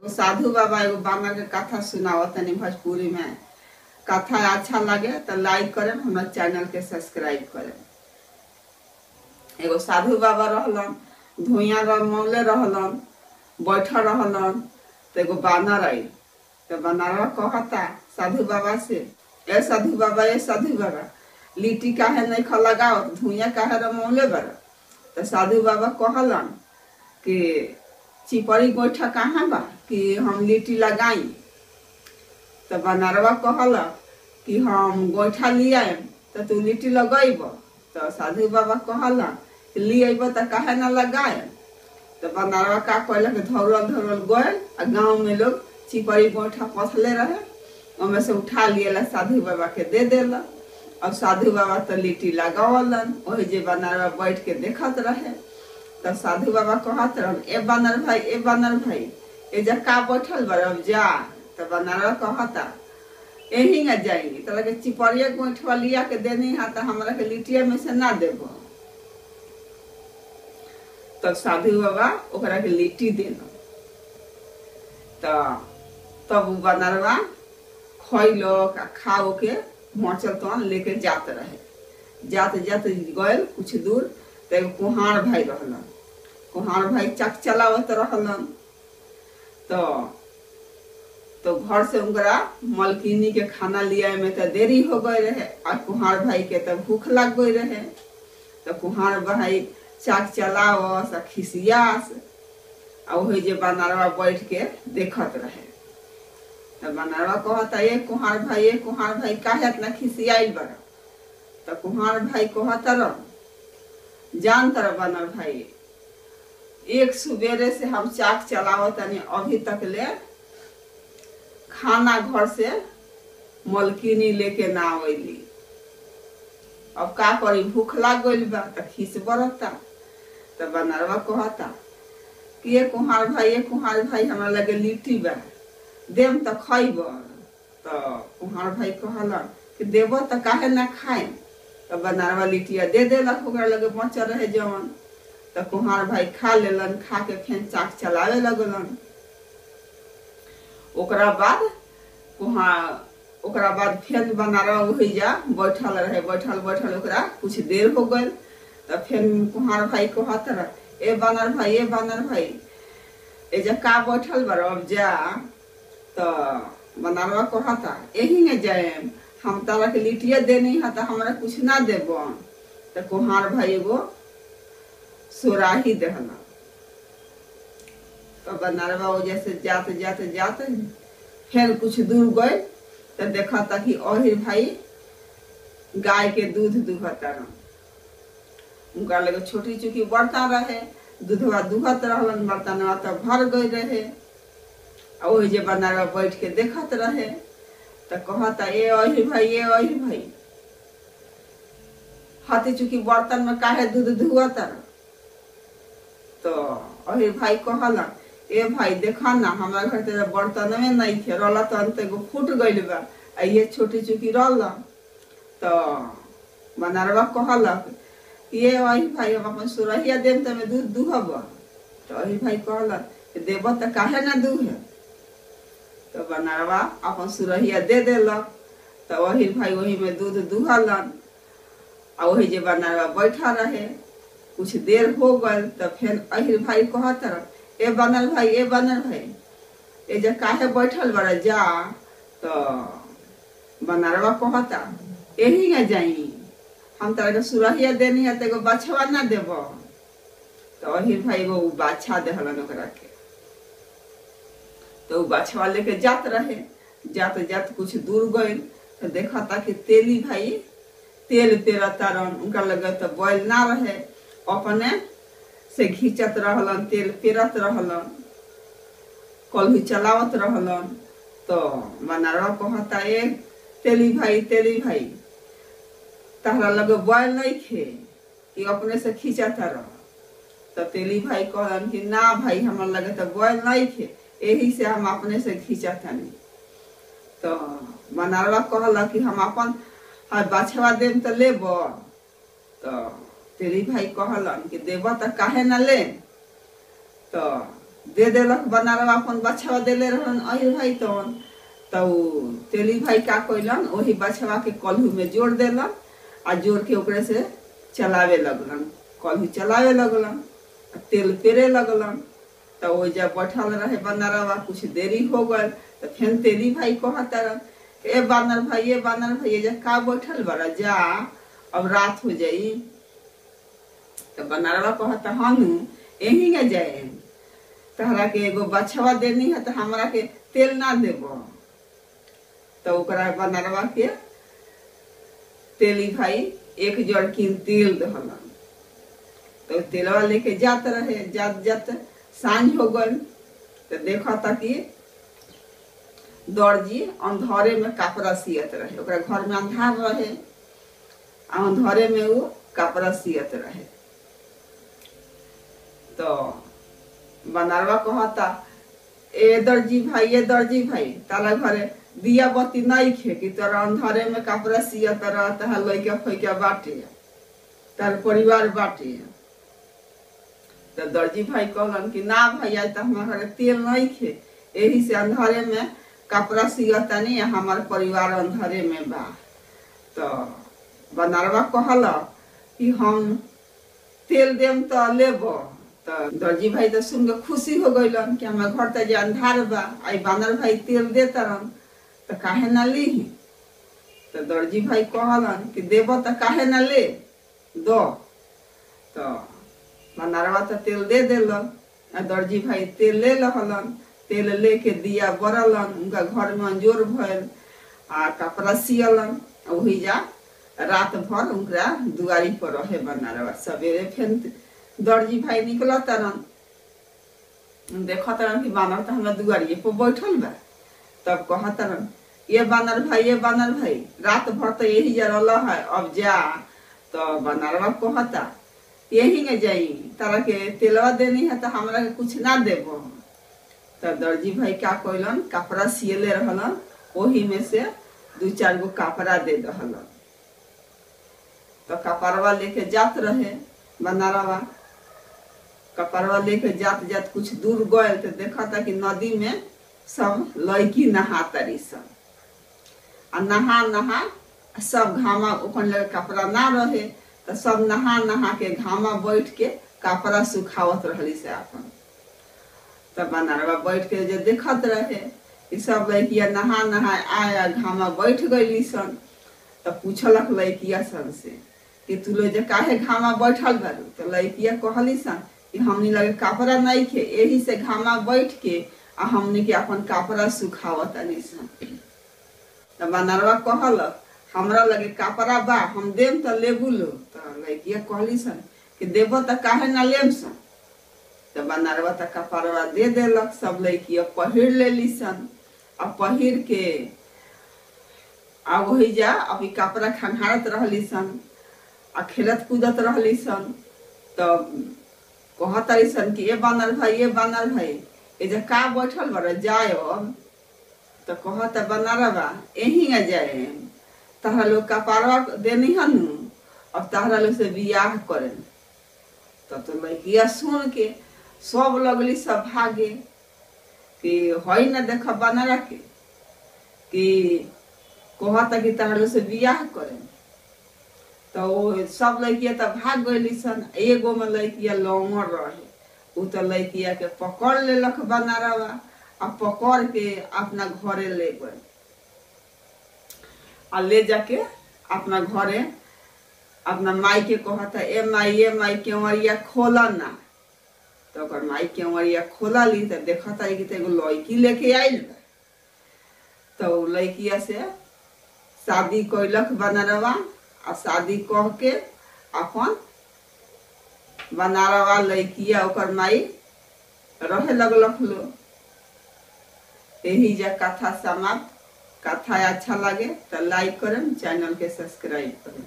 साधु बाबा एगो बानर के कथा सुनावत तनी भोजपुरी में। कथा अच्छा लगे तो लाइक करें, हमारे चैनल के सब्सक्राइब करें। एगो साधु बाबा रहलन, धुइया मौले रहलन, बैठा रहलन। तो एगो बानर आई, तो बानरवा कहता साधु बाबा से, ए साधु बाबा, ए साधु बाबा, लिट्टी काहे नहीं खा लगाओ, धुइया काहे रमौले बड़ा। तो साधु बाबा कहलन कि चिपरी गोइठा कहाँ बा कि हम लिट्टी लगाई। तो बानरवा कहला कि हम गोइठा ले आए तो तू लिट्टी लगेब। तो साधु बाबा कहला कि ले अब तो काहे ना लगाए। तो बानरवा का कहला कि धौरल धौरल गए आ गाँव में लोग चिपरी गोइठा पथले रहे, उनमें से उठा लिया साधु बाबा के दे देला। और साधु बाबा तो लिट्टी लगावलन, वही जे बानरवा बैठ के देखत रहे। तो साधु बाबा कहत रहन, ए बानर भाई, ए बानर भाई, ए जा का बैठल बड़ अब जा। तो बानरवा कहता यही न जाएंगे, तो लगे चिपरिया गोइठवा लिया के देनी है तो हमरा के लिट्टिया में से ना देबो। तो साधु बाबा ओकरा के लिट्टी देना। तो तब बानरवा खैलक आ खाओ के मचल तन लेके जात रहे। जाते जाते गए कुछ दूर तो एगो कुहार भाई रहलन। कुहार भाई चक चलावत रहलन। तो घर से उनकरा मलकिनी के खाना लिया में तो देरी हो गए रहे और कुहार भाई के तो भूख लग गई रहे। तो कुहार भाई चक चलावस आ खिसियास आ वही जे बानरवा बैठ के देखत रहे। तो बानरवा कहता, ए कुहार भाई, ए कुहार भाई, काहे इतना खिसियाइल बड़ा। तो कुहार भाई कहता रह, जान तर बानर भाई, एक सुबेरे से हम चाक चलावत तनी अभी तक ले खाना घर से मलकिनी लेके ना आवेली। अब का करी, भूख लाग गइल बा तो खिस बरता। तो बानरवा कहता कि ये कुहार भाई, ये कुहार भाई, हमरा लगे लिट्टी बा, देम तो खइब। तो कुहार भाई कहला कि देबो तो काहे ना खाए। तो बानरवा लिट्टिया दे देलक, ओकरा लगे बचल रहे जवन। तो कुहार भाई खा लेलन, खा के फेन चाक चलावे लगलन। ओकरा बाद फेन बानरवा वही जा बैठल रहे। बैठल बैठल ओकरा कुछ देर हो गई। तो फेन कुहार भाई कहत रहे, ए बानर भाई, ए बानर भाई, ए जा का बैठल बड़ अब जा। तो बानरवा कहता यही न जाए, हम तारा के लिट्टिया देनी है तो हमरा कुछ ना देबो। तो कुहार भाई एगो सोराही देहला। तो बानरवा वजह से जाते जाते जाते फिर कुछ दूर गए तो देखा था कि ओहिर भाई गाय के दूध दुहता रह। उनका लगे छोटी चुकी बर्तन रहे, दूधवा दुहत रहलन, बर्तनवा तो भर गई रहे। और वही जे बानरवा बैठ के देखत रहे। तो कहता, ए ओहिर भाई, ए ओहिर भाई, हाथी चुकी बर्तन में काहे दूध धुआता रह। तो ओहिर भाई कहला, ए भाई देखा ना, हमारा घर तेरा बर्तन में नहीं थे, रोला तो अंत एगो फूट गइल बा, ये छोटी चुकी रोला। तो बानरवा कहला कि ये ओहिर भाई, हम अपन सुरहिया देम तो में दूध दुहब। तो ओहिर भाई कहला कि देबो तो काहे ना दुहे। तो बानरवा अपन सुरहिया दे देलक। तो ओहिर भाई वही में दूध दुहलन। और वही जे बानरवा बैठा रहे, कुछ देर हो गई। तो फिर अहिर भाई कहत रह, ए बानर भाई, ए बानर भाई, ए जा काहे बैठल बड़ा जा। तो बानरवा कहता यही न जाई, हम तारा के सुरहिया देनी है तो एगो बछवा ना देबो। तो अहिर भाई एगो बाछा देहलन ओकरा के। तो बछवा लेके जात रहे। जाते जाते कुछ दूर गए तो देखा था कि तेली भाई तेल पेरता रहन। उनका लगे तो बैल ना रहे, अपने से घींचत रहलन, तेल पेरत रहलन, कलही चलावत रहलन। तो बानरवा कहता, ए तेली भाई, तेली भाई, तहरा लगे बैल नहीं खे कि अपने से खींचत रह। तो तेली भाई कहलन कि ना भाई, हमरा लगे तो बैल नहीं खे, यही से हम अपने से खींचत हनी। तो बानरवा कहला कि हम अपन बछवा देम तो लेबो। तो तेली भाई कहलन कि देबो तो काहे ना ले। तो दे देलक बनारवा अपन बछवा देले रहन अहिर भाई तवन। तो तेली भाई का कइलन वही बछवा के कलहू में जोड़ देलन आ जोड़ के ओकरे से चलावे लगलन, कलहू चलावे लगलन, तेल पेरे लगलन। तो वो जब बैठल रहे बनारवा कुछ देरी हो गल तो फिर तेली भाई कहता ए बानर भाई ये का बैठल बड़ा जा अब रात हो जाई। तो बनारवा कहता हम यही न जाए, तहरा के एगो बछवा देनी है तो हमरा के तेल ना देबो। तो ओकरा बनारवा के तेली भाई एक जरकिन तेल दहलन। तो तेलवा लेके जात रहे, जात जात सांझ हो गल। तो देखा था कि दर्जी अंधारे में कपड़ा सियत रहे, ओकरा घर में अंधार रहे, अंधारे में वो कपड़ा सियत रहे। तो बनारवा कहता ए दर्जी भाई ताला घरे दिया बत्ती नहीं खे कि तोरा अंधारे में कपड़ा सियत रहता है, लइका फैका बाटे तार परिवार बाटे। तो दर्जी भाई कहलन कि ना भैया तो हमारे तेल नहीं खे, यही से अंधारे में कपड़ा सियता नहीं, हमार परिवार अंधारे में बा। तो बनारवा कहला कि हम तेल देम तो लेबो। तो दर्जी भाई तो सुन के खुशी हो गइलन कि हमारे घर तो अंधार बा, आई बानर भाई तेल देता रहन तो काहे ना ली। तो दर्जी भाई कहलन कि देबो तो काहे ना ले दो। तो बनारवा तो तेल दे देलन, दर्जी भाई तेल ले लहलन, तेल लेके दिया बरलन, उनका घर में अंजोर भइल आ कपड़ा सियलन। वही जा रात भर उनका दुआरी पर रहे बनारवा। सवेरे फिर दर्जी भाई निकल तरन, देख तरन कि बानर तो हमारे दुआरिये पर बैठल बा। तब कह तरन ये बानर भाई रात भर तो यही जा रहा है, अब जा। तो बनारवा कहता यही न जाई, तारा के तेलवा देनी है तो हमरा के कुछ ना देबो। तो दर्जी भाई क्या कइलन कपड़ा सियले रहलन, वही में से 2-4 गो कपड़ा दे दहलन। तो कपड़वा लेके जात रहे बनारवा, कपड़वा लेके जात जात कुछ दूर गए तो देखा था कि नदी में सब लड़की नहातारी सब, आ नहा सब घामा ओखन लगे कपड़ा ना रहे तो सब नहा के घामा बैठ के कपड़ा सुखावत रहली से अपन। तब बनारवा बैठ के जो देखत रहे कि सब लड़किया नहा आया घामा बैठ गई सन। तो पूछलक लड़किया सन से कि तू लोग जो काहे घामा बैठल बारू। तो लड़किया कहली सन कि हमनी लगे कपड़ा नहीं खे, यही से घामा बैठ के आ हमनी के अपन कपड़ा सुखावत सन। तो बनारवा कहलक हमरा लगे कपड़ा बा, हम देम तो लेबू लो। तो लड़किया कहली सन कि देबो तो काहे ना लेम सन। तो बनारवा तो कपड़वा दे देलक, सब लड़किया पहिर लेली सन। अब पहिर के आ वही जा अभी कपड़ा खंघारत रहली सन आ खेलत कूदत रहली सन। तो कहतरी सन कि ए बानर भाई ये जा का बैठल बड़ा जाए अब। तो कहता बनारवा यही न जाए, तहरा लोग कपड़वा देनी है नु, अब तहरा लोग से बियाह करे। तो लड़किया सुन के सब लगली सब भागे कि हई न देख बनारा के कि कहता कि तहरा लोग से बियाह करे। तो सब लड़किया तो भाग गई सन। एगो में लड़किया लौंगर रहे, उ तो लड़किया के पकड़ लेलक बनारवा आ पकड़ के अपना घरे ले गए आ ले जाके अपना घरे अपना माई के कहता ए माई केवड़िया खोला ना। तो ओकर माई केवड़िया खोला ली तो देखता कि एगो लड़की लेके आइल बा। तो लड़किया से शादी कैलक बनारवा आ शादी कह के अपन बनारवा लड़किया ओकर माई रहे लगलक लो। यही जा कथा समाप्त। कथा अच्छा लगे तो लाइक करें, चैनल के सब्सक्राइब करें।